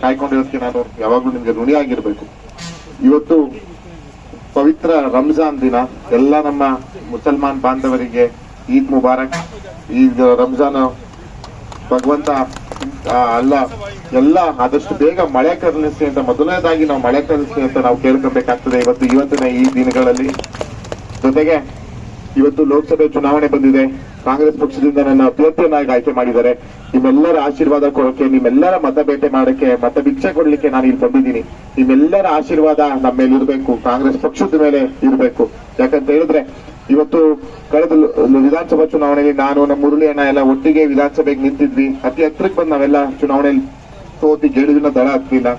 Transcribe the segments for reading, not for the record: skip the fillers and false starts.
ಕಾಯ್ಕೊಂಡಿರೋದಕ್ಕೆ ನಾನು ಯಾವಾಗ್ಲೂ ನಿಮ್ಗೆ ಋಣಿ ಆಗಿರ್ಬೇಕು. ಇವತ್ತು ಪವಿತ್ರ ರಂಜಾನ್ ದಿನ. ಎಲ್ಲ ನಮ್ಮ ಮುಸಲ್ಮಾನ್ ಬಾಂಧವರಿಗೆ ಈದ್ ಮುಬಾರಕ್. ಈದ್ ರಂಜಾನ್ ಭಗವಂತ ಎಲ್ಲ ಆದಷ್ಟು ಬೇಗ ಮಳೆ ಕರುಣಿಸಿ ಅಂತ ಮೊದಲನೇದಾಗಿ ನಾವು ಮಳೆ ಕರುಣಿಸಿ ಅಂತ ನಾವು ಕೇಳ್ಕೊಬೇಕಾಗ್ತದೆ ಇವತ್ತಿನ ಈ ದಿನಗಳಲ್ಲಿ. ಜೊತೆಗೆ ಇವತ್ತು ಲೋಕಸಭೆ ಚುನಾವಣೆ ಬಂದಿದೆ. ಕಾಂಗ್ರೆಸ್ ಪಕ್ಷದಿಂದ ನನ್ನ ಅಭ್ಯರ್ಥಿಯನ್ನಾಗಿ ಆಯ್ಕೆ ಮಾಡಿದ್ದಾರೆ. ನಿಮ್ಮೆಲ್ಲರ ಆಶೀರ್ವಾದ ಕೊಡೋಕೆ, ನಿಮ್ಮೆಲ್ಲರ ಮತ ಬೇಟೆ ಮಾಡಕ್ಕೆ, ಮತ ಭಿಕ್ಷೆ ಕೊಡ್ಲಿಕ್ಕೆ ನಾನು ಇಲ್ಲಿ ಬಂದಿದ್ದೀನಿ. ನಿಮ್ಮೆಲ್ಲರ ಆಶೀರ್ವಾದ ನಮ್ಮ ಮೇಲೆ ಇರಬೇಕು, ಕಾಂಗ್ರೆಸ್ ಪಕ್ಷದ ಮೇಲೆ ಇರಬೇಕು. ಯಾಕಂತ ಹೇಳಿದ್ರೆ ಇವತ್ತು ಕಳೆದ ವಿಧಾನಸಭಾ ಚುನಾವಣೆಯಲ್ಲಿ ನಾನು ನಮ್ಮ ಮುರಳಿ ಅಣ್ಣ ಎಲ್ಲ ಒಟ್ಟಿಗೆ ವಿಧಾನಸಭೆಗೆ ನಿಂತಿದ್ವಿ. ಅತಿ ಹತ್ರಕ್ಕೆ ಬಂದು ನಾವೆಲ್ಲ ಚುನಾವಣೆಯಲ್ಲಿ ಸೋತಿ ಗೆಲುವಿನ ದಳ ಹತ್ತಲಿಲ್ಲ.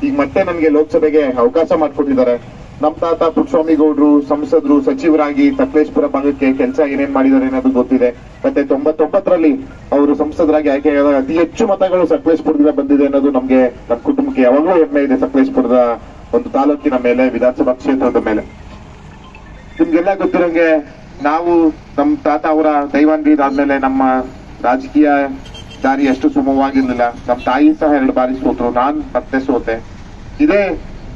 ಈಗ ಮತ್ತೆ ನಮ್ಗೆ ಲೋಕಸಭೆಗೆ ಅವಕಾಶ ಮಾಡಿಕೊಟ್ಟಿದ್ದಾರೆ. ನಮ್ಮ ತಾತ ಪುಟ್ಟಸ್ವಾಮಿ ಗೌಡ್ರು ಸಂಸದರು, ಸಚಿವರಾಗಿ ಸಕಲೇಶಪುರ ಭಾಗಕ್ಕೆ ಕೆಲಸ ಏನೇನ್ ಮಾಡಿದ್ದಾರೆ ಅನ್ನೋದು ಗೊತ್ತಿದೆ. ಮತ್ತೆ 99ರಲ್ಲಿ ಅವರು ಸಂಸದರಾಗಿ ಆಯ್ಕೆಯಾದಾಗ ಅತಿ ಹೆಚ್ಚು ಮತಗಳು ಸಕಲೇಶಪುರದಿಂದ ಬಂದಿದೆ ಅನ್ನೋದು ನಮ್ಗೆ, ನಮ್ಮ ಕುಟುಂಬಕ್ಕೆ ಯಾವಾಗಲೂ ಹೆಮ್ಮೆ ಇದೆ. ಸಕಲೇಶಪುರದ ಒಂದು ತಾಲೂಕಿನ ಮೇಲೆ, ವಿಧಾನಸಭಾ ಕ್ಷೇತ್ರದ ಮೇಲೆ. ನಿಮ್ಗೆಲ್ಲ ಗೊತ್ತಿರೋಂಗೆ ನಾವು ನಮ್ಮ ತಾತ ಅವರ ದೈವಾನ್ವಿದಾದ್ಮೇಲೆ ನಮ್ಮ ರಾಜಕೀಯ ದಾರಿ ಅಷ್ಟು ಸುಗಮವಾಗಿರ್ಲಿಲ್ಲ. ನಮ್ಮ ತಾಯಿ ಸಹ 2 ಬಾರಿ ಸೋತರು, ನಾನ್ ಮತ್ತೆ ಸೋತೆ. ಇದೇ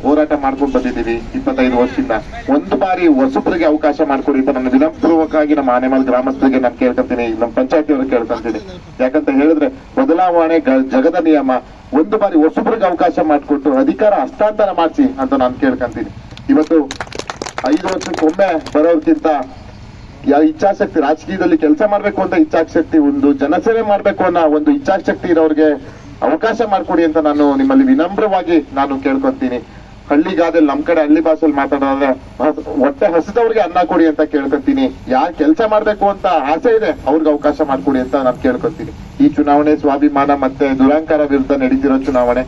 ಹೋರಾಟ ಮಾಡ್ಕೊಂಡು ಬಂದಿದ್ದೀವಿ 25 ವರ್ಷದಿಂದ. ಒಂದು ಬಾರಿ ಹೊಸಬರಿಗೆ ಅವಕಾಶ ಮಾಡ್ಕೊಡಿ ಅಂತ ನನ್ನ ವಿನಮ್ರವಾಗಿ ನಮ್ಮ ಆನೆಮಲ್ ಗ್ರಾಮಸ್ಥರಿಗೆ ನಾನು ಕೇಳ್ಕೊಂತೀನಿ, ನಮ್ಮ ಪಂಚಾಯತಿ ಅವ್ರಿಗೆ ಕೇಳ್ಕೊಂತೀನಿ. ಯಾಕಂತ ಹೇಳಿದ್ರೆ ಬದಲಾವಣೆ ಜಗದ ನಿಯಮ. ಒಂದು ಬಾರಿ ಹೊಸಬರಿಗೆ ಅವಕಾಶ ಮಾಡಿಕೊಟ್ಟು ಅಧಿಕಾರ ಹಸ್ತಾಂತರ ಮಾಡಿಸಿ ಅಂತ ನಾನು ಕೇಳ್ಕೊಂತೀನಿ. ಇವತ್ತು 5 ವರ್ಷಕ್ಕೊಮ್ಮೆ ಬರೋದಕ್ಕಿಂತ ಇಚ್ಛಾಶಕ್ತಿ, ರಾಜಕೀಯದಲ್ಲಿ ಕೆಲಸ ಮಾಡ್ಬೇಕು ಅಂತ ಇಚ್ಛಾಶಕ್ತಿ, ಒಂದು ಜನಸೇವೆ ಮಾಡ್ಬೇಕು ಅನ್ನೋ ಒಂದು ಇಚ್ಛಾಶಕ್ತಿ ಇರೋರಿಗೆ ಅವಕಾಶ ಮಾಡ್ಕೊಡಿ ಅಂತ ನಾನು ನಿಮ್ಮಲ್ಲಿ ವಿನಮ್ರವಾಗಿ ನಾನು ಕೇಳ್ಕೊಂತೀನಿ. ಹಳ್ಳಿಗಾದಲ್ಲಿ ನಮ್ ಕಡೆ ಹಳ್ಳಿ ಭಾಷೆಯಲ್ಲಿ ಮಾತಾಡೋದ್ರೆ ಹೊಟ್ಟೆ ಹಸಿದವ್ರಿಗೆ ಅನ್ನ ಕೊಡಿ ಅಂತ ಕೇಳ್ಕೊತೀನಿ. ಯಾರು ಕೆಲಸ ಮಾಡ್ಬೇಕು ಅಂತ ಆಸೆ ಇದೆ ಅವ್ರಿಗೆ ಅವಕಾಶ ಮಾಡ್ಕೊಡಿ ಅಂತ ನಾನು ಕೇಳ್ಕೊತೀನಿ. ಈ ಚುನಾವಣೆ ಸ್ವಾಭಿಮಾನ ಮತ್ತೆ ದುರಂಕಾರ ವಿರುದ್ಧ ನಡೀತಿರೋ ಚುನಾವಣೆ.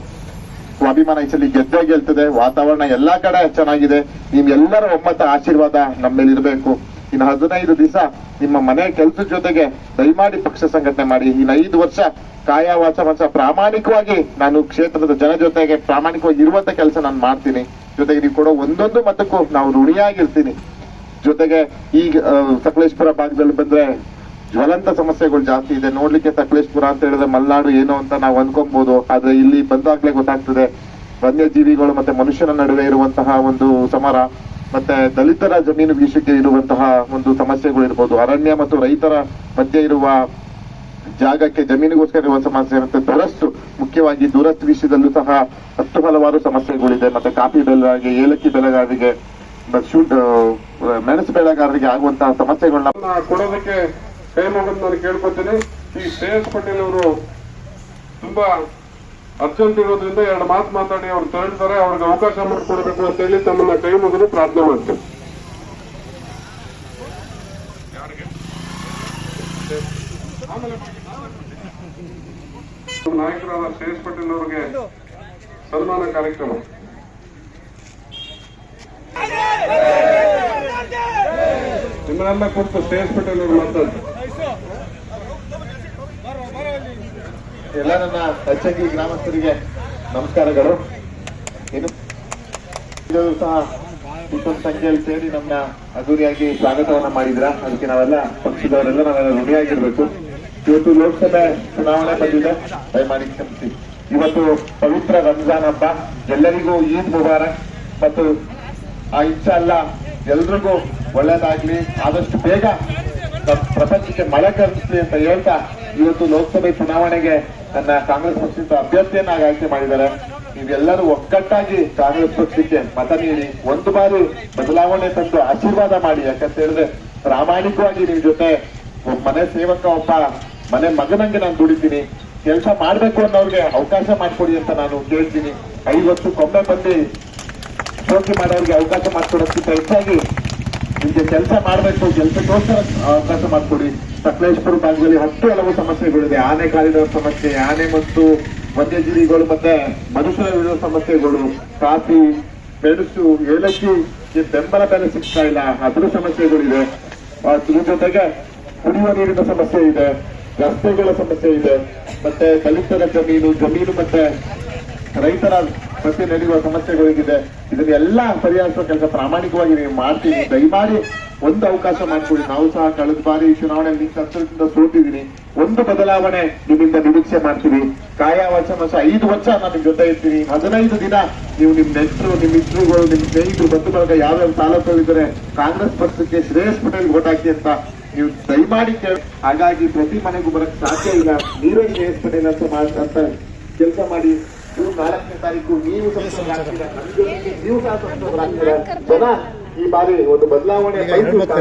ಸ್ವಾಭಿಮಾನ ಈ ಸಲ ಗೆದ್ದೇ ಗೆಲ್ತದೆ. ವಾತಾವರಣ ಎಲ್ಲಾ ಕಡೆ ಚೆನ್ನಾಗಿದೆ. ನಿಮ್ಗೆಲ್ಲರ ಒಮ್ಮತ ಆಶೀರ್ವಾದ ನಮ್ಮ ಮೇಲೆ ಇರಬೇಕು. ಇನ್ನು 15 ದಿವಸ ನಿಮ್ಮ ಮನೆ ಕೆಲಸದ ಜೊತೆಗೆ ದಯಮಾಡಿ ಪಕ್ಷ ಸಂಘಟನೆ ಮಾಡಿ. ಇನ್ನು 5 ವರ್ಷ ಕಾಯ ವಾಚ ಮನಸ ಪ್ರಾಮಾಣಿಕವಾಗಿ ನಾನು ಕ್ಷೇತ್ರದ ಜನ ಜೊತೆಗೆ ಪ್ರಾಮಾಣಿಕವಾಗಿ ಇರುವಂತ ಕೆಲಸ ನಾನು ಮಾಡ್ತೀನಿ. ಜೊತೆಗೆ ನೀವು ಕೊಡೋ ಒಂದೊಂದು ಮತಕ್ಕೂ ನಾವು ಋಣಿಯಾಗಿರ್ತೀನಿ. ಜೊತೆಗೆ ಈಗ ಸಕಲೇಶಪುರ ಭಾಗದಲ್ಲಿ ಬಂದ್ರೆ ಜ್ವಲಂತ ಸಮಸ್ಯೆಗಳು ಜಾಸ್ತಿ ಇದೆ. ನೋಡ್ಲಿಕ್ಕೆ ಸಕಲೇಶಪುರ ಅಂತ ಹೇಳಿದ್ರೆ ಮಲೆನಾಡು ಏನೋ ಅಂತ ನಾವು ಅನ್ಕೊಬಹುದು. ಆದ್ರೆ ಇಲ್ಲಿ ಬಂದಾಗ್ಲೇ ಗೊತ್ತಾಗ್ತದೆ ವನ್ಯಜೀವಿಗಳು ಮತ್ತೆ ಮನುಷ್ಯನ ನಡುವೆ ಇರುವಂತಹ ಒಂದು ಸಮರ, ಮತ್ತೆ ದಲಿತರ ಜಮೀನು ವಿಷಯಕ್ಕೆ ಇರುವಂತಹ ಒಂದು ಸಮಸ್ಯೆಗಳು ಇರ್ಬೋದು, ಅರಣ್ಯ ಮತ್ತು ರೈತರ ಮಧ್ಯೆ ಇರುವ ಜಾಗಕ್ಕೆ ಜಮೀನಿಗೋಸ್ಕರ ಇರುವ ಸಮಸ್ಯೆ, ಮತ್ತೆ ದುರಸ್ತು, ಮುಖ್ಯವಾಗಿ ದುರಸ್ತು ವಿಷಯದಲ್ಲೂ ಸಹ ಹಲವಾರು ಸಮಸ್ಯೆಗಳಿದೆ. ಮತ್ತೆ ಕಾಫಿ ಬೆಳೆಗಾರರಿಗೆ, ಏಲಕ್ಕಿ ಬೆಳೆಗಾರರಿಗೆ, ಮೆಣಸು ಬೆಳೆಗಾರರಿಗೆ ಆಗುವಂತಹ ಸಮಸ್ಯೆಗಳನ್ನ ಕೊಡೋದಕ್ಕೆ ಕೈ ಮುಗಿದು ನಾನು ಕೇಳ್ಕೊತೀನಿ. ಈ ಶ್ರೇಯಸ್ ಪಟೇಲ್ ಅವರು ತುಂಬಾ ಅರ್ಜೆಂಟ್ ಇರೋದ್ರಿಂದ 2 ಮಾತು ಮಾತಾಡಿ ಅವ್ರು ತೆರಳಿದ್ದಾರೆ. ಅವ್ರಿಗೆ ಅವಕಾಶ ಮಾಡಿಕೊಡ್ಬೇಕು ಅಂತ ಹೇಳಿ ತಮ್ಮನ್ನ ಕೈ ಮುಗಿದು ಪ್ರಾರ್ಥನೆ ಮಾಡ್ತೇವೆ. ನಾಯಕರಾದ ಶ್ರೇಯಸ್ ಪಟೇಲ್ ಅವರಿಗೆ ಸನ್ಮಾನ ಕಾರ್ಯಕ್ರಮ. ನಿಮ್ಮನ್ನೆಲ್ಲ ಕುರಿತು ಶ್ರೇಯಸ್ ಪಟೇಲ್ ಅವರು ಮಾತಾಡ್ತಾರೆ. ಎಲ್ಲ ನನ್ನ ಅಚ್ಚಂಗಿ ಗ್ರಾಮಸ್ಥರಿಗೆ ನಮಸ್ಕಾರಗಳು. ಏನು ಸಹ ಇಷ್ಟೊಂದು ಸಂಖ್ಯೆಯಲ್ಲಿ ಸೇರಿ ನಮ್ಮ ಅದ್ದೂರಿಯಾಗಿ ಸ್ವಾಗತವನ್ನ ಮಾಡಿದ್ರ, ಅದಕ್ಕೆ ನಾವೆಲ್ಲ ಪಕ್ಷದವರೆಲ್ಲ ಋಣಿಯಾಗಿರ್ಬೇಕು. ಇವತ್ತು ಲೋಕಸಭೆ ಚುನಾವಣೆ ಬಂದಿದೆ, ದಯಮಾಡಿ ಕ್ಷಮಿಸಿ. ಇವತ್ತು ಪವಿತ್ರ ರಂಜಾನ್ ಹಬ್ಬ, ಎಲ್ಲರಿಗೂ ಈದ್ ಮುಬಾರಕ್. ಮತ್ತು ಆ ಇಚ್ಛೆ ಅಲ್ಲ, ಎಲ್ರಿಗೂ ಒಳ್ಳೇದಾಗ್ಲಿ, ಆದಷ್ಟು ಬೇಗ ಪ್ರಪಂಚಕ್ಕೆ ಮಳೆ ಕರುಣಿಸ್ಲಿ ಅಂತ ಹೇಳ್ತಾ ಇವತ್ತು ಲೋಕಸಭೆ ಚುನಾವಣೆಗೆ ನನ್ನ ಕಾಂಗ್ರೆಸ್ ಪಕ್ಷದ ಅಭ್ಯರ್ಥಿಯನ್ನಾಗಿ ಆಯ್ಕೆ ಮಾಡಿದ್ದಾರೆ. ನೀವೆಲ್ಲರೂ ಒಗ್ಗಟ್ಟಾಗಿ ಕಾಂಗ್ರೆಸ್ ಪಕ್ಷಕ್ಕೆ ಮತ ನೀಡಿ, ಒಂದು ಬಾರಿ ಬದಲಾವಣೆ ತಂದು ಆಶೀರ್ವಾದ ಮಾಡಿ. ಯಾಕಂತ ಹೇಳಿದ್ರೆ ಪ್ರಾಮಾಣಿಕವಾಗಿ ನಿಮ್ ಜೊತೆ ಮನೆ ಸೇವಕ, ಒಬ್ಬ ಮನೆ ಮಗನಂಗೆ ನಾನು ದುಡಿತೀನಿ. ಕೆಲಸ ಮಾಡ್ಬೇಕು ಅನ್ನೋರ್ಗೆ ಅವಕಾಶ ಮಾಡ್ಕೊಡಿ ಅಂತ ನಾನು ಕೇಳ್ತೀನಿ. 5 ವರ್ಷಕ್ಕೊಮ್ಮೆ ಬಂದು ಶೋಕಿ ಮಾಡೋರಿಗೆ ಅವಕಾಶ ಮಾಡ್ಕೊಡೋದಕ್ಕಿಂತ ಹೆಚ್ಚಾಗಿ ನಿಮ್ಗೆ ಕೆಲಸ ಮಾಡ್ಬೇಕು, ಕೆಲಸಕ್ಕೋಸ್ಕರ ಅವಕಾಶ ಮಾಡ್ಕೊಡಿ. ಸಕಲೇಶಪುರ ಭಾಗದಲ್ಲಿ ಹಲವು ಸಮಸ್ಯೆಗಳಿದೆ. ಆನೆ ಕಾರಿಡಾರ್ ಸಮಸ್ಯೆ, ಆನೆ ಮತ್ತು ವನ್ಯಜೀವಿಗಳು ಮತ್ತೆ ಮನುಷ್ಯರ ವಿರುದ್ಧ ಸಮಸ್ಯೆಗಳು, ಕಾಫಿ, ಮೆಣಸು, ಏಲಕ್ಕಿ ಬೆಂಬಲ ಬೆಲೆ ಸಿಗ್ತಾ ಇಲ್ಲ, ಅದ್ರ ಸಮಸ್ಯೆಗಳಿದೆ. ಇದ್ರ ಜೊತೆಗೆ ಕುಡಿಯುವ ನೀರಿನ ಸಮಸ್ಯೆ ಇದೆ, ರಸ್ತೆಗಳ ಸಮಸ್ಯೆ ಇದೆ, ಮತ್ತೆ ದಲಿತರ ಜಮೀನು ಮತ್ತೆ ರೈತರ ಮಧ್ಯೆ ನಡೆಯುವ ಸಮಸ್ಯೆಗಳಿಗಿದೆ. ಇದನ್ನೆಲ್ಲ ಪರಿಹರಿಸುವ ಕೆಲಸ ಪ್ರಾಮಾಣಿಕವಾಗಿ ನೀವು ಮಾಡ್ತೀನಿ. ದಯಮಾಡಿ ಒಂದು ಅವಕಾಶ ಮಾಡಿಕೊಡಿ. ನಾವು ಸಹ ಕಳೆದ ಬಾರಿ ಚುನಾವಣೆಯಲ್ಲಿ ಕಷ್ಟದಿಂದ ಸೋತಿದ್ದೀನಿ. ಒಂದು ಬದಲಾವಣೆ ನಿಮ್ಮಿಂದ ನಿರೀಕ್ಷೆ ಮಾಡ್ತೀವಿ. ಕಾಯ ವಚನ 5 ವರ್ಷ ನಾನು ನಿಮ್ ಜೊತೆ ಇರ್ತೀನಿ. 15 ದಿನ ನೀವು ನಿಮ್ ನೆಂಟರು, ನಿಮ್ ಮಿತ್ರಗಳು, ನಿಮ್ ಸ್ನೇಹಿತರು, ಬಂಧು ಬಳಗ ಯಾವ್ಯಾವ ತಾಲೂಕಲ್ಲಿದ್ದಾರೆ ಕಾಂಗ್ರೆಸ್ ಪಕ್ಷಕ್ಕೆ ಶ್ರೇಯಸ್ ಪಟೇಲ್ ವೋಟ್ ಹಾಕಿ ಅಂತ ನೀವು ದಯಮಾಡಿ ಕೇಳಿ. ಹಾಗಾಗಿ ಪ್ರತಿ ಮನೆಗೂ ಬರಕ್ ಸಾಧ್ಯ ಇಲ್ಲ. ನೀವೇ ಶ್ರೇಯಸ್ ಪಟೇಲ್ ಅಂತ ಕೆಲಸ ಮಾಡಿ. ಜೂನ್ 4ನೇ ತಾರೀಕು ನೀವು ಸಂಸದರಾಗ್ತೀರಾ, ನೀವು ಸಹ ಸಂಸದರಾಗ್ತೀರಾ. ಜನ ಈ ಬಾರಿ ಒಂದು ಬದಲಾವಣೆ ಮತ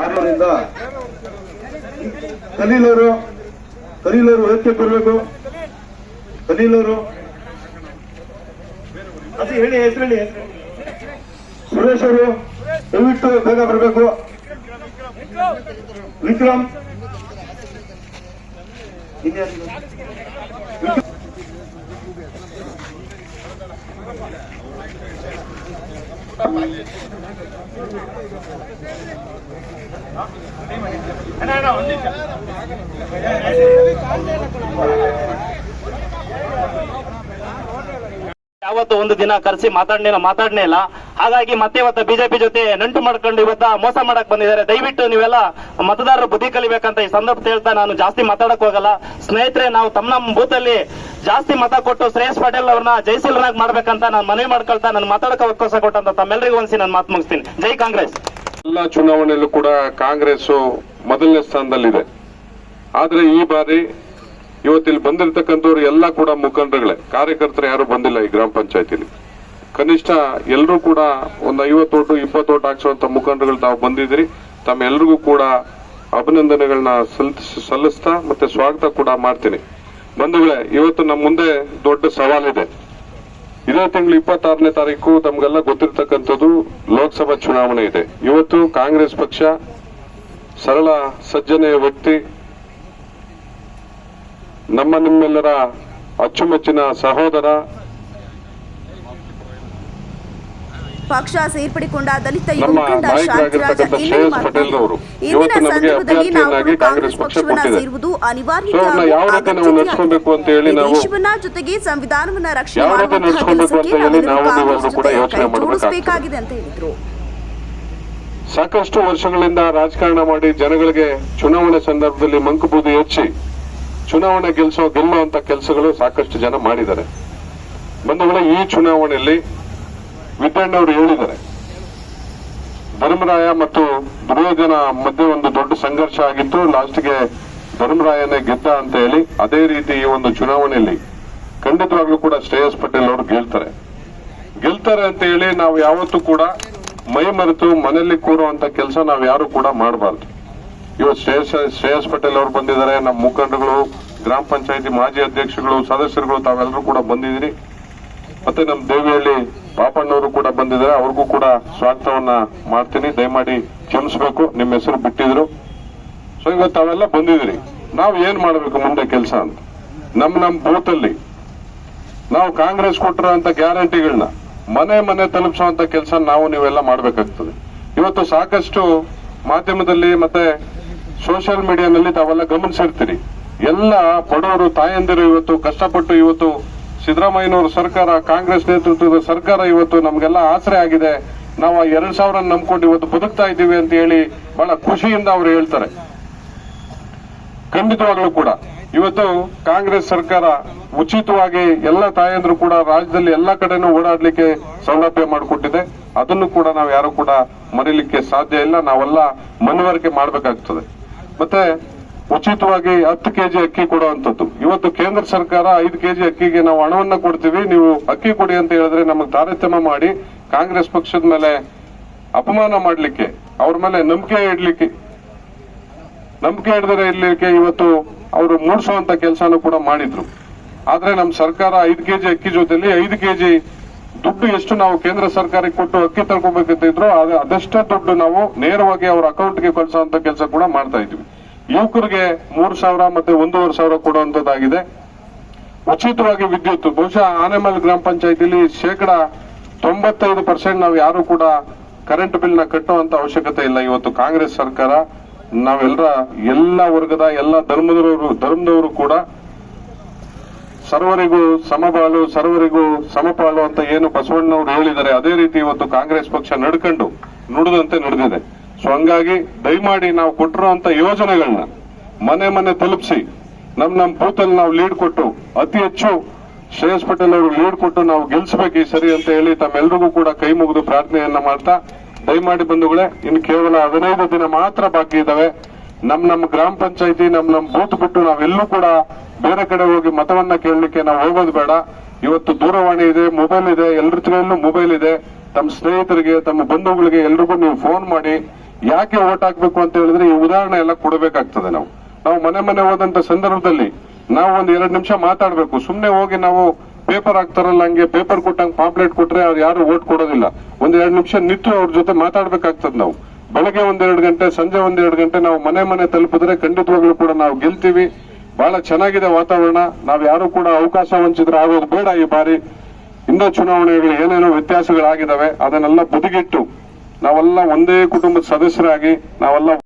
ಆರರಿಂದ ಕಲೀಲೂರು ಅದಕ್ಕೆ ಬರಬೇಕು. ಕಲೀಲೂರು ಅದು ಹೇಳಿ, ಹೆಸರು ಹೇಳಿ. ಸುರೇಶ್ ಅವರು ದಯವಿಟ್ಟು ಬೇಗ ಬರಬೇಕು. ವಿಕ್ರಮ್ ಯಾವತ್ತು ಒಂದು ದಿನ ಕರೆಸಿ ಮಾತಾಡನೇ ಇಲ್ಲ. ಹಾಗಾಗಿ ಮತ್ತೆ ಇವತ್ತು ಬಿಜೆಪಿ ಜೊತೆ ನಂಟು ಮಾಡ್ಕೊಂಡು ಇವತ್ತ ಮೋಸ ಮಾಡಕ್ ಬಂದಿದ್ದಾರೆ. ದಯವಿಟ್ಟು ನೀವೆಲ್ಲ ಮತದಾರರು ಬುದ್ಧಿ ಕಲಿಬೇಕಂತ ಈ ಸಂದರ್ಭ ಹೇಳ್ತಾ ನಾನು ಜಾಸ್ತಿ ಮಾತಾಡಕ್ ಹೋಗಲ್ಲ. ಸ್ನೇಹಿತರೆ, ನಾವು ನಮ್ಮ ಬೂತ್ ಅಲ್ಲಿ ಜಾಸ್ತಿ ಮತ ಕೊಟ್ಟು ಶ್ರೇಯಸ್ ಪಟೇಲ್ ಅವ್ರನ್ನ ಜಯಶೀಲನಾಗಿ ಮಾಡ್ಬೇಕಂತ ನಾನು ಮನವಿ ಮಾಡ್ಕೊಳ್ತಾ ನಾನು ಮಾತಾಡಕ್ಕೆ ಅವಕಾಶ ಕೊಟ್ಟಂತ ತಮ್ಮೆಲ್ಲರಿಗೂ ಒಂದ್ಸಿ ನಾನು ಮಾತು ಮುಗಿಸ್ತೀನಿ. ಜೈ ಕಾಂಗ್ರೆಸ್. ಎಲ್ಲ ಚುನಾವಣೆಯಲ್ಲೂ ಕೂಡ ಕಾಂಗ್ರೆಸ್ ಮೊದಲನೇ ಸ್ಥಾನದಲ್ಲಿದೆ. ಆದ್ರೆ ಈ ಬಾರಿ ಇವತ್ತಿಲ್ಲಿ ಬಂದಿರತಕ್ಕಂಥವ್ರು ಎಲ್ಲ ಕೂಡ ಮುಖಂಡರುಗಳೇ, ಕಾರ್ಯಕರ್ತರು ಯಾರು ಬಂದಿಲ್ಲ ಈ ಗ್ರಾಮ ಪಂಚಾಯತಿಲಿ. ಕನಿಷ್ಠ ಎಲ್ಲರೂ ಕೂಡ ಒಂದು 50 ಓಟು 20 ಓಟು ಹಾಕ್ಸುವಂತ ಮುಖಂಡರುಗಳು ತಾವು ಬಂದಿದ್ರಿ. ತಮ್ಮೆಲ್ಲರಿಗೂ ಕೂಡ ಅಭಿನಂದನೆಗಳನ್ನ ಸಲ್ಲಿಸ್ತಾ ಮತ್ತೆ ಸ್ವಾಗತ ಕೂಡ ಮಾಡ್ತೀನಿ. ಬಂಧುಗಳೇ, ಇವತ್ತು ನಮ್ಮ ಮುಂದೆ ದೊಡ್ಡ ಸವಾಲಿದೆ. ಇದೇ ತಿಂಗಳು 26ನೇ ತಾರೀಕು ತಮ್ಗೆಲ್ಲ ಗೊತ್ತಿರ್ತಕ್ಕಂಥದ್ದು ಲೋಕಸಭಾ ಚುನಾವಣೆ ಇದೆ. ಇವತ್ತು ಕಾಂಗ್ರೆಸ್ ಪಕ್ಷ ಸರಳ ಸಜ್ಜನೆಯ ವ್ಯಕ್ತಿ, ನಿಮ್ಮೆಲ್ಲರ ಅಚ್ಚುಮೆಚ್ಚಿನ ಸಹೋದರ, ಪಕ್ಷ ಸೇರ್ಪಡೆಗೊಂಡ ದಲಿತ ಯುವ ನಮ್ಮ ಮುಖಂಡ ನಾಯಕರಾಗಿರ್ತಕ್ಕಂಥ ಶಾಂತರಾಜ ಶ್ರೇಯಸ್ ಪಟೇಲ್ ಅವರು ಇವತ್ತು ನಮಗೆ ಅಭ್ಯರ್ಥಿಯನ್ನಾಗಿ ಕಾಂಗ್ರೆಸ್ ಪಕ್ಷ ಕೊಟ್ಟಿದೆ. ಅವ್ರನ್ನ ಯಾವ ರೀತಿ ನಾವು ನಡೆಸ್ಕೊಬೇಕು ಅಂತ ಹೇಳಿ ನಾವು ಜೊತೆಗೆ ಸಂವಿಧಾನವನ್ನ ರಕ್ಷಣೆ ಯಾವ ರೀತಿ ನಡೆಸ್ಕೊಬೇಕು ಅಂತ ಹೇಳಿ ನಾವು ಕೂಡ ಯೋಚನೆ ಮಾಡಬೇಕಾಗಿದೆ ಅಂತ ಹೇಳಿದ್ರು. ಸಾಕಷ್ಟು ವರ್ಷಗಳಿಂದ ರಾಜಕಾರಣ ಮಾಡಿ ಜನಗಳಿಗೆ ಚುನಾವಣೆ ಸಂದರ್ಭದಲ್ಲಿ ಮಂಕುಬೂದಿ ಹೆಚ್ಚಿ ಚುನಾವಣೆ ಗೆಲ್ಲುವಂತ ಕೆಲಸಗಳು ಸಾಕಷ್ಟು ಜನ ಮಾಡಿದ್ದಾರೆ. ಬಂಧುಗಳೇ, ಈ ಚುನಾವಣೆಯಲ್ಲಿ ವಿದ್ಯಣ್ಣವರು ಹೇಳಿದ್ದಾರೆ, ಧರ್ಮರಾಯ ಮತ್ತು ದುರ್ಯೋಧನ ಮಧ್ಯೆ ಒಂದು ದೊಡ್ಡ ಸಂಘರ್ಷ ಆಗಿತ್ತು, ಲಾಸ್ಟ್ಗೆ ಧರ್ಮರಾಯನೇ ಗೆದ್ದ ಅಂತ ಹೇಳಿ. ಅದೇ ರೀತಿ ಈ ಒಂದು ಚುನಾವಣೆಯಲ್ಲಿ ಖಂಡಿತವಾಗ್ಲೂ ಕೂಡ ಶ್ರೇಯಸ್ ಪಟೇಲ್ ಅವರು ಗೆಲ್ತಾರೆ ಅಂತ ಹೇಳಿ ನಾವು ಯಾವತ್ತೂ ಕೂಡ ಮೈ ಮರೆತು ಮನೆಯಲ್ಲಿ ಕೂರುವಂತ ಕೆಲಸ ನಾವು ಯಾರು ಕೂಡ ಮಾಡಬಾರ್ದು. ಇವತ್ತು ಶ್ರೇಯಸ್ ಪಟೇಲ್ ಅವರು ಬಂದಿದ್ದಾರೆ, ನಮ್ಮ ಮುಖಂಡಗಳು, ಗ್ರಾಮ ಪಂಚಾಯತಿ ಮಾಜಿ ಅಧ್ಯಕ್ಷಗಳು, ಸದಸ್ಯರುಗಳು ತಾವೆಲ್ಲರೂ ಕೂಡ ಬಂದಿದ್ದೀರಿ. ಮತ್ತೆ ನಮ್ಮ ದೇವಿಹಳ್ಳಿ ಪಾಪಣ್ಣವರು ಕೂಡ ಬಂದಿದ್ದಾರೆ, ಅವ್ರಿಗೂ ಕೂಡ ಸ್ವಾಗತವನ್ನ ಮಾಡ್ತೀನಿ. ದಯಮಾಡಿ ಕ್ಷಮಿಸಬೇಕು, ನಿಮ್ಮ ಹೆಸರು ಬಿಟ್ಟಿದ್ರು. ಸೊ ಇವತ್ತು ತಾವೆಲ್ಲ ಬಂದಿದ್ದೀರಿ. ನಾವು ಏನ್ ಮಾಡಬೇಕು ಮುಂದೆ ಕೆಲಸ ಅಂತ, ನಮ್ಮ ಬೂತ್ ಅಲ್ಲಿ ನಾವು ಕಾಂಗ್ರೆಸ್ ಕೊಟ್ಟಿರುವಂತ ಗ್ಯಾರಂಟಿಗಳನ್ನ ಮನೆ ತಲುಪಿಸುವಂತ ಕೆಲಸ ನೀವೆಲ್ಲ ಮಾಡ್ಬೇಕಾಗ್ತದೆ. ಇವತ್ತು ಸಾಕಷ್ಟು ಮಾಧ್ಯಮದಲ್ಲಿ ಮತ್ತೆ ಸೋಷಿಯಲ್ ಮೀಡಿಯಾನಲ್ಲಿ ತಾವೆಲ್ಲ ಗಮನಿಸಿರ್ತೀರಿ, ಎಲ್ಲ ಬಡವರು ತಾಯಂದಿರು ಇವತ್ತು ಕಷ್ಟಪಟ್ಟು ಇವತ್ತು ಸಿದ್ದರಾಮಯ್ಯನವರ ಸರ್ಕಾರ, ಕಾಂಗ್ರೆಸ್ ನೇತೃತ್ವದ ಸರ್ಕಾರ ಇವತ್ತು ನಮ್ಗೆಲ್ಲ ಆಸರೆ ಆಗಿದೆ, ನಾವು 2000 ನಂಬ್ಕೊಂಡು ಇವತ್ತು ಬದುಕ್ತಾ ಇದ್ದೀವಿ ಅಂತ ಹೇಳಿ ಬಹಳ ಖುಷಿಯಿಂದ ಅವರು ಹೇಳ್ತಾರೆ. ಖಂಡಿತವಾಗ್ಲೂ ಕೂಡ ಇವತ್ತು ಕಾಂಗ್ರೆಸ್ ಸರ್ಕಾರ ಉಚಿತವಾಗಿ ಎಲ್ಲ ತಾಯಂದ್ರು ಕೂಡ ರಾಜ್ಯದಲ್ಲಿ ಎಲ್ಲಾ ಕಡೆನೂ ಓಡಾಡ್ಲಿಕ್ಕೆ ಸೌಲಭ್ಯ ಮಾಡಿಕೊಟ್ಟಿದೆ. ಅದನ್ನು ಕೂಡ ನಾವು ಯಾರು ಕೂಡ ಮರೀಲಿಕ್ಕೆ ಸಾಧ್ಯ ಇಲ್ಲ. ನಾವೆಲ್ಲ ಮನವರಿಕೆ ಮಾಡಬೇಕಾಗ್ತದೆ. ಮತ್ತೆ ಉಚಿತವಾಗಿ 10 ಕೆಜಿ ಅಕ್ಕಿ ಕೊಡುವಂತದ್ದು. ಇವತ್ತು ಕೇಂದ್ರ ಸರ್ಕಾರ 5 ಕೆಜಿ ಅಕ್ಕಿಗೆ ನಾವು ಹಣವನ್ನ ಕೊಡ್ತೀವಿ, ನೀವು ಅಕ್ಕಿ ಕೊಡಿ ಅಂತ ಹೇಳಿದ್ರೆ ನಮಗೆ ತಾರತಮ್ಯ ಮಾಡಿ ಕಾಂಗ್ರೆಸ್ ಪಕ್ಷದ ಮೇಲೆ ಅಪಮಾನ ಮಾಡ್ಲಿಕ್ಕೆ, ಅವ್ರ ಮೇಲೆ ನಂಬಿಕೆ ಹಿಡಿದರೆ ಇರ್ಲಿಕ್ಕೆ ಇವತ್ತು ಅವರು ಮೂಡಿಸುವಂತ ಕೆಲಸನೂ ಕೂಡ ಮಾಡಿದ್ರು. ಆದ್ರೆ ನಮ್ಮ ಸರ್ಕಾರ 5 ಕೆಜಿ ಅಕ್ಕಿ ಜೊತೆಲಿ 5 ಕೆಜಿ ದುಡ್ಡು ಎಷ್ಟು ನಾವು ಕೇಂದ್ರ ಸರ್ಕಾರಕ್ಕೆ ಕೊಟ್ಟು ಅಕ್ಕಿ ತರ್ಕೋಬೇಕಂತ ಇದ್ರು ಅದಷ್ಟೇ ದುಡ್ಡು ನಾವು ನೇರವಾಗಿ ಅವ್ರ ಅಕೌಂಟ್ಗೆ ಕಳಿಸುವಂತ ಕೆಲಸ ಕೂಡ ಮಾಡ್ತಾ ಇದ್ವಿ. ಯುವಕರಿಗೆ 3000 ಮತ್ತೆ 1500 ಕೊಡುವಂತದ್ದಾಗಿದೆ. ಉಚಿತವಾಗಿ ವಿದ್ಯುತ್ ಬಹುಶಃ ಆನೆಮಲ್ ಗ್ರಾಮ ಪಂಚಾಯತಿಲಿ 95% ನಾವು ಯಾರು ಕೂಡ ಕರೆಂಟ್ ಬಿಲ್ ನ ಕಟ್ಟುವಂತ ಅವಶ್ಯಕತೆ ಇಲ್ಲ. ಇವತ್ತು ಕಾಂಗ್ರೆಸ್ ಸರ್ಕಾರ ಎಲ್ಲ ವರ್ಗದ ಎಲ್ಲ ಧರ್ಮದವರು ಕೂಡ ಸರ್ವರಿಗೂ ಸಮಬಾಳು ಸರ್ವರಿಗೂ ಸಮಪಾಲು ಅಂತ ಏನು ಬಸವಣ್ಣವರು ಹೇಳಿದ್ದಾರೆ, ಅದೇ ರೀತಿ ಇವತ್ತು ಕಾಂಗ್ರೆಸ್ ಪಕ್ಷ ನುಡಿದಂತೆ ನಡೆದಿದೆ. ಸೊ ಹಂಗಾಗಿ ದಯಮಾಡಿ ನಾವು ಕೊಟ್ಟಿರುವಂತ ಯೋಜನೆಗಳನ್ನ ಮನೆ ತಲುಪಿಸಿ ನಮ್ಮ ಬೂತಲ್ಲಿ ನಾವು ಲೀಡ್ ಕೊಟ್ಟು ಅತಿ ಹೆಚ್ಚು ಶ್ರೇಯಸ್ ಪಟೇಲ್ ಅವರು ಲೀಡ್ ಕೊಟ್ಟು ನಾವು ಗೆಲ್ಸ್ಬೇಕು ಈ ಸರಿ ಅಂತ ಹೇಳಿ ತಮ್ಮೆಲ್ಲರಿಗೂ ಕೂಡ ಕೈ ಮುಗಿದು ಪ್ರಾರ್ಥನೆಯನ್ನ ಮಾಡ್ತಾ, ದಯಮಾಡಿ ಬಂಧುಗಳೇ, ಇನ್ನು ಕೇವಲ 15 ದಿನ ಮಾತ್ರ ಬಾಕಿ ಇದಾವೆ. ನಮ್ಮ ಗ್ರಾಮ ಪಂಚಾಯತಿ ನಮ್ಮ ಬೂತ್ ಬಿಟ್ಟು ನಾವೆಲ್ಲೂ ಕೂಡ ಬೇರೆ ಕಡೆ ಹೋಗಿ ಮತವನ್ನ ಕೇಳಲಿಕ್ಕೆ ನಾವು ಹೋಗೋದು ಬೇಡ. ಇವತ್ತು ದೂರವಾಣಿ ಇದೆ, ಮೊಬೈಲ್ ಇದೆ, ಎಲ್ಲರ ಕಡೆಯಲ್ಲೂ ಮೊಬೈಲ್ ಇದೆ. ತಮ್ಮ ಸ್ನೇಹಿತರಿಗೆ, ತಮ್ಮ ಬಂಧುಗಳಿಗೆ ಎಲ್ರಿಗೂ ನೀವು ಫೋನ್ ಮಾಡಿ ಯಾಕೆ ವೋಟ್ ಹಾಕ್ಬೇಕು ಅಂತ ಹೇಳಿದ್ರೆ ಈ ಉದಾಹರಣೆ ಎಲ್ಲ ಕೊಡಬೇಕಾಗ್ತದೆ. ನಾವು ಮನೆ ಹೋದಂತ ಸಂದರ್ಭದಲ್ಲಿ ನಾವು ಒಂದ್ 2 ನಿಮಿಷ ಮಾತಾಡ್ಬೇಕು. ಸುಮ್ನೆ ಹೋಗಿ ನಾವು ಪೇಪರ್ ಹಾಕ್ತಾರಲ್ಲ ಹಂಗೆ ಪೇಪರ್ ಕೊಟ್ಟಂಗೆ ಪಾಂಪ್ಲೆಟ್ ಕೊಟ್ರೆ ಅವ್ರು ಯಾರು ವೋಟ್ ಕೊಡೋದಿಲ್ಲ. 1-2 ನಿಮಿಷ ನಿಂತು ಅವ್ರ ಜೊತೆ ಮಾತಾಡ್ಬೇಕಾಗ್ತದೆ. ನಾವು ಬೆಳಗ್ಗೆ 1-2 ಗಂಟೆ, ಸಂಜೆ 1-2 ಗಂಟೆ ನಾವು ಮನೆ ತಲುಪಿದ್ರೆ ಖಂಡಿತವಾಗ್ಲೂ ಕೂಡ ನಾವು ಗೆಲ್ತೀವಿ. ಬಹಳ ಚೆನ್ನಾಗಿದೆ ವಾತಾವರಣ. ನಾವ್ ಯಾರು ಕೂಡ ಅವಕಾಶ ವಂಚಿದ್ರೆ ಆಗೋದು ಬೇಡ. ಈ ಬಾರಿ ಇಂಥ ಚುನಾವಣೆಗಳು ಏನೇನೋ ವ್ಯತ್ಯಾಸಗಳಾಗಿದ್ದಾವೆ, ಅದನ್ನೆಲ್ಲ ಬದಿಗಿಟ್ಟು ನಾವೆಲ್ಲ ಒಂದೇ ಕುಟುಂಬದ ಸದಸ್ಯರಾಗಿ ನಾವೆಲ್ಲ